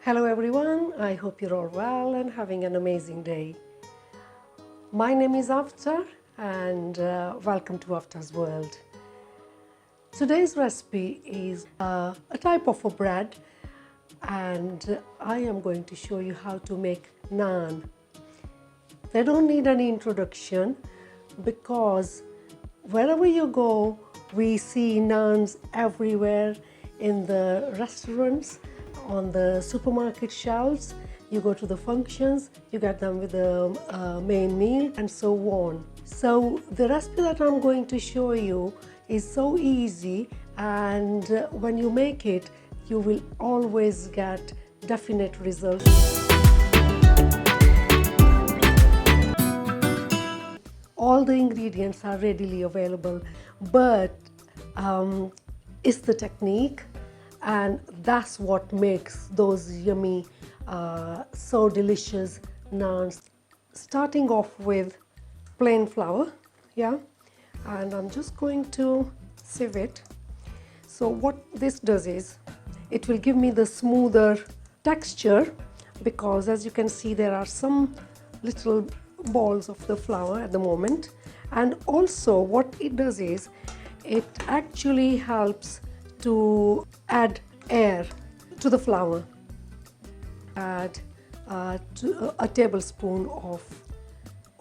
Hello everyone, I hope you're all well and having an amazing day. My name is Aftar and welcome to Aftar's World. Today's recipe is a type of a bread and I am going to show you how to make naan. They don't need any introduction because wherever you go, we see naans everywhere in the restaurants, on the supermarket shelves. You go to the functions, you get them with the main meal and so on. So the recipe that I'm going to show you is so easy, and when you make it, you will always get definite results. All the ingredients are readily available, but it's the technique, and that's what makes those yummy, so delicious naans. Starting off with plain flour, yeah, and I'm just going to sieve it. So what this does is, it will give me the smoother texture, because as you can see there are some little balls of the flour at the moment. And also what it does is, it actually helps to add air to the flour. Add a tablespoon of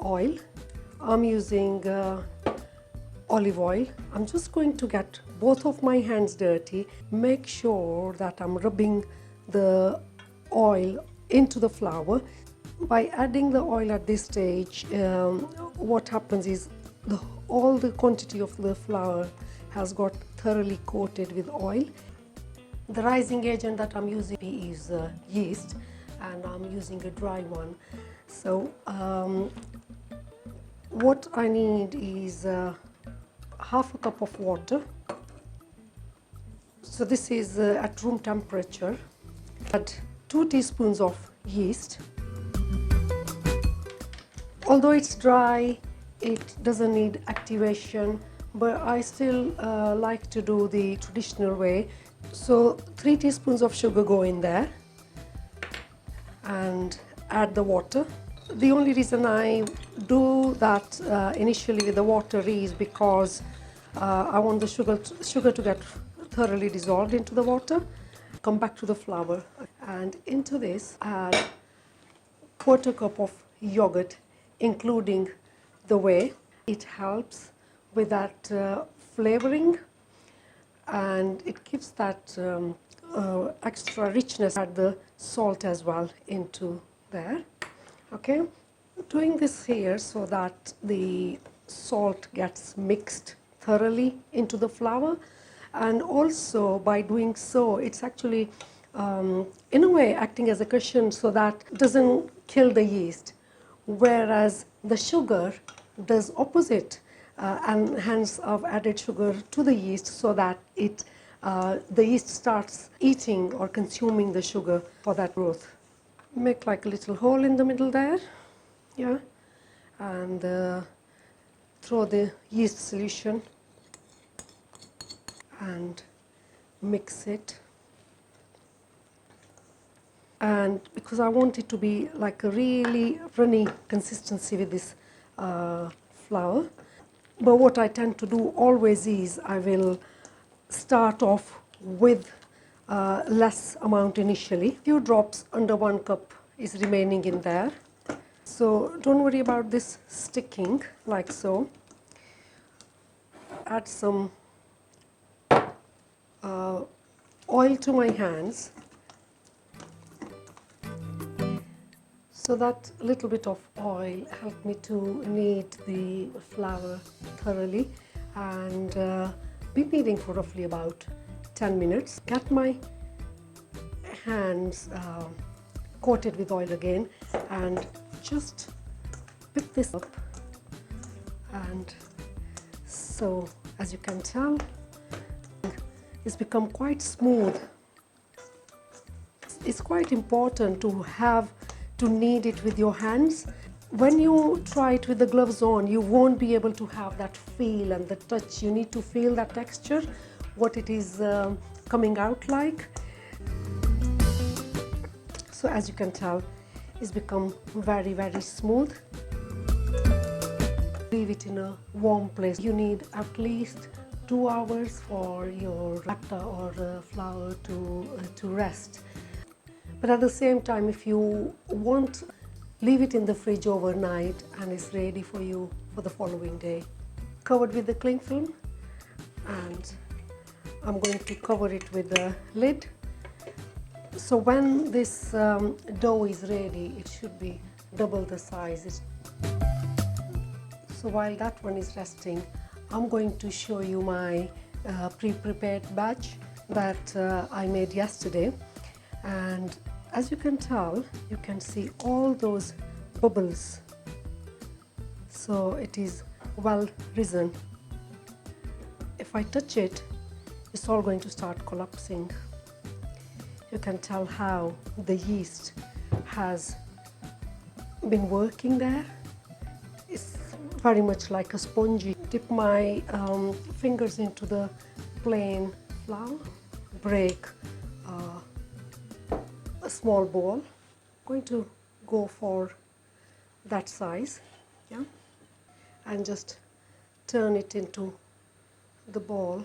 oil. I'm using olive oil. I'm just going to get both of my hands dirty. Make sure that I'm rubbing the oil into the flour. By adding the oil at this stage, what happens is all the quantity of the flour has got thoroughly coated with oil. The rising agent that I'm using is yeast, and I'm using a dry one. So what I need is half a cup of water. So this is at room temperature. Add 2 teaspoons of yeast. Although it's dry, it doesn't need activation, but I still like to do the traditional way. So 3 teaspoons of sugar go in there and add the water. The only reason I do that initially with the water is because I want the sugar to get thoroughly dissolved into the water. Come back to the flour, and into this add 1/4 cup of yogurt, including the whey. It helps with that flavoring, and it gives that extra richness. Add the salt as well into there. Okay, doing this here so that the salt gets mixed thoroughly into the flour, and also by doing so, it's actually in a way acting as a cushion so that it doesn't kill the yeast, whereas the sugar does opposite, and hence I've added sugar to the yeast so that the yeast starts eating or consuming the sugar for that growth. Make like a little hole in the middle there, yeah, and throw the yeast solution and mix it. And because I want it to be like a really runny consistency with this flour, but what I tend to do always is I will start off with less amount initially. Few drops under 1 cup is remaining in there, so don't worry about this sticking like so. Add some oil to my hands, so that little bit of oil helped me to knead the flour thoroughly, and be kneading for roughly about 10 minutes. Get my hands coated with oil again, and just pick this up, and so as you can tell, it's become quite smooth. It's quite important to knead it with your hands. When you try it with the gloves on, you won't be able to have that feel and the touch. You need to feel that texture, what it is coming out like. So as you can tell, it's become very smooth. Leave it in a warm place. You need at least 2 hours for your atta or flour to rest. But at the same time, if you want, leave it in the fridge overnight and it's ready for you for the following day. Covered with the cling film, and I'm going to cover it with a lid. So when this dough is ready, it should be double the size. So while that one is resting, I'm going to show you my pre-prepared batch that I made yesterday. And as you can tell, you can see all those bubbles. So it is well risen. If I touch it, it's all going to start collapsing. You can tell how the yeast has been working there. It's very much like a spongy. Dip my fingers into the plain flour, break a small ball. I'm going to go for that size, yeah, and just turn it into the ball.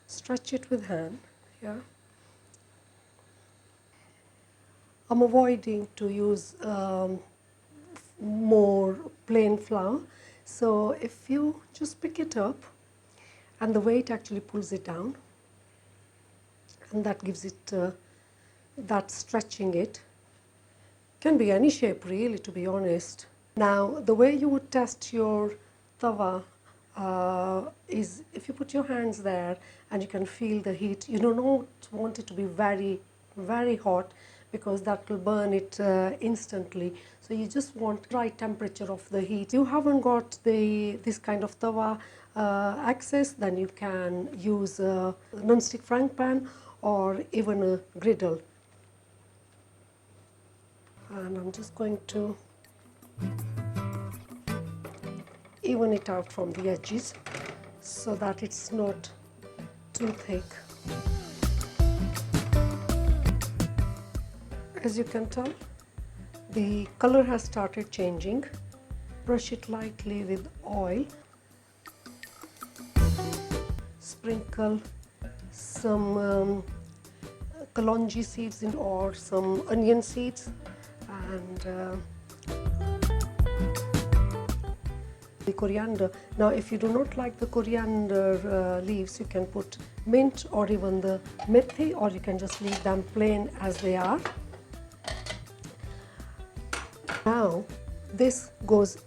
Stretch it with hand, yeah. I'm avoiding to use more plain flour. So if you just pick it up, and the weight actually pulls it down, and that gives it that stretching it. Can be any shape really, to be honest. Now the way you would test your tawa is if you put your hands there and you can feel the heat. You do not want it to be very hot, because that will burn it instantly. So you just want right temperature of the heat. You haven't got this kind of tawa access, then you can use a non-stick frying pan or even a griddle. And I'm just going to even it out from the edges so that it's not too thick. As you can tell, the color has started changing. Brush it lightly with oil. Sprinkle some kalonji seeds in, or some onion seeds, and the coriander. Now if you do not like the coriander leaves, you can put mint or even the methi, or you can just leave them plain as they are. Now this goes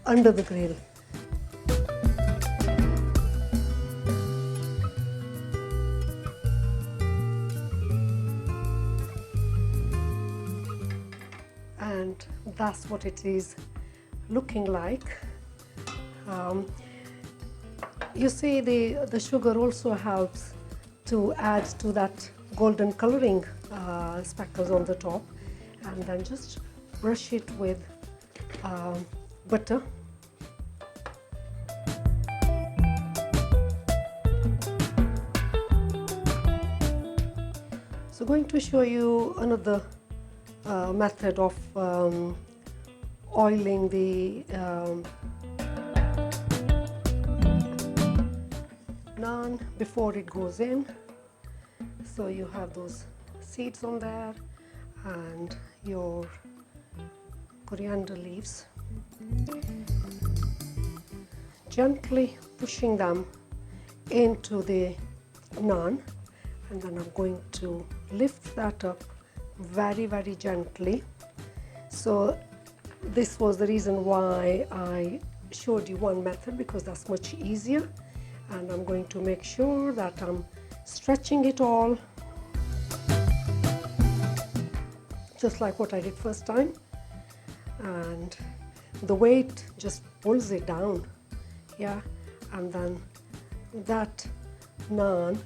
under the grill. And that's what it is looking like. You see the sugar also helps to add to that golden coloring speckles on the top, and then just brush it with butter. So going to show you another method of oiling the naan before it goes in. So you have those seeds on there and your coriander leaves. Gently pushing them into the naan, and then I'm going to lift that up very gently. So this was the reason why I showed you one method, because that's much easier. And I'm going to make sure that I'm stretching it all, just like what I did first time, and the weight just pulls it down, yeah, and then that naan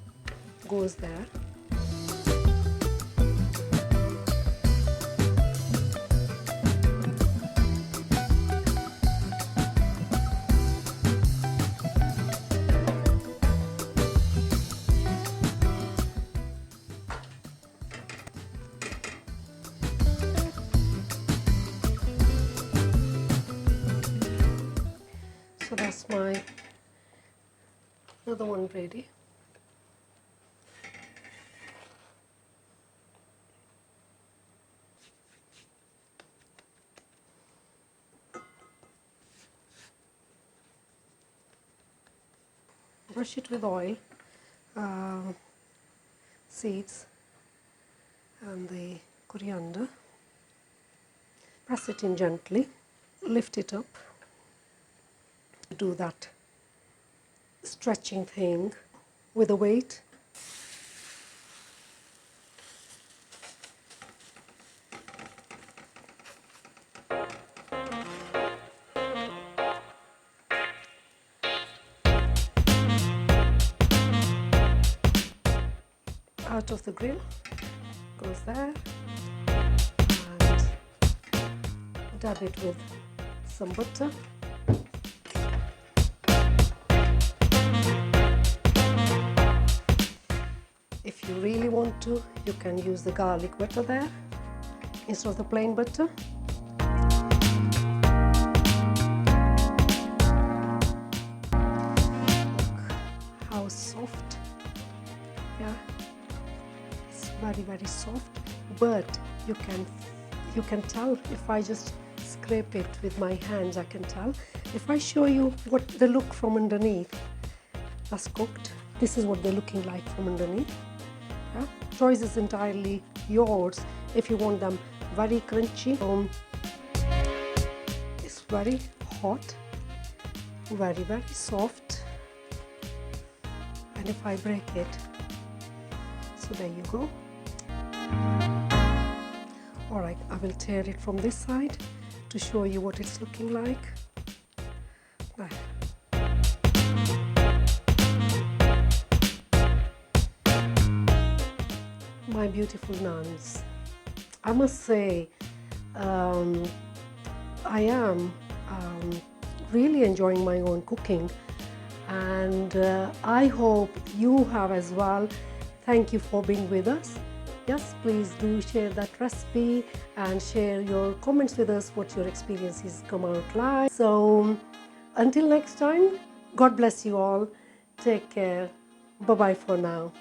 goes there. So that's my another one ready. Brush it with oil, seeds and the coriander. Press it in gently, lift it up, do that stretching thing with a weight. Out of the grill, goes there, and dab it with some butter. If you really want to, you can use the garlic butter there instead of the plain butter. Look how soft, yeah, it's very soft, but you can tell if I just scrape it with my hands. I can tell. If I show you what they look from underneath, that's cooked. This is what they're looking like from underneath. Yeah? Choice is entirely yours if you want them very crunchy. It's very hot, very soft, and if I break it, so there you go. Alright, I will tear it from this side to show you what it's looking like. There. My beautiful naans. I must say, I am really enjoying my own cooking, and I hope you have as well. Thank you for being with us. Yes, please do share that recipe and share your comments with us, what your experiences come out like. So until next time, God bless you all. Take care. Bye-bye for now.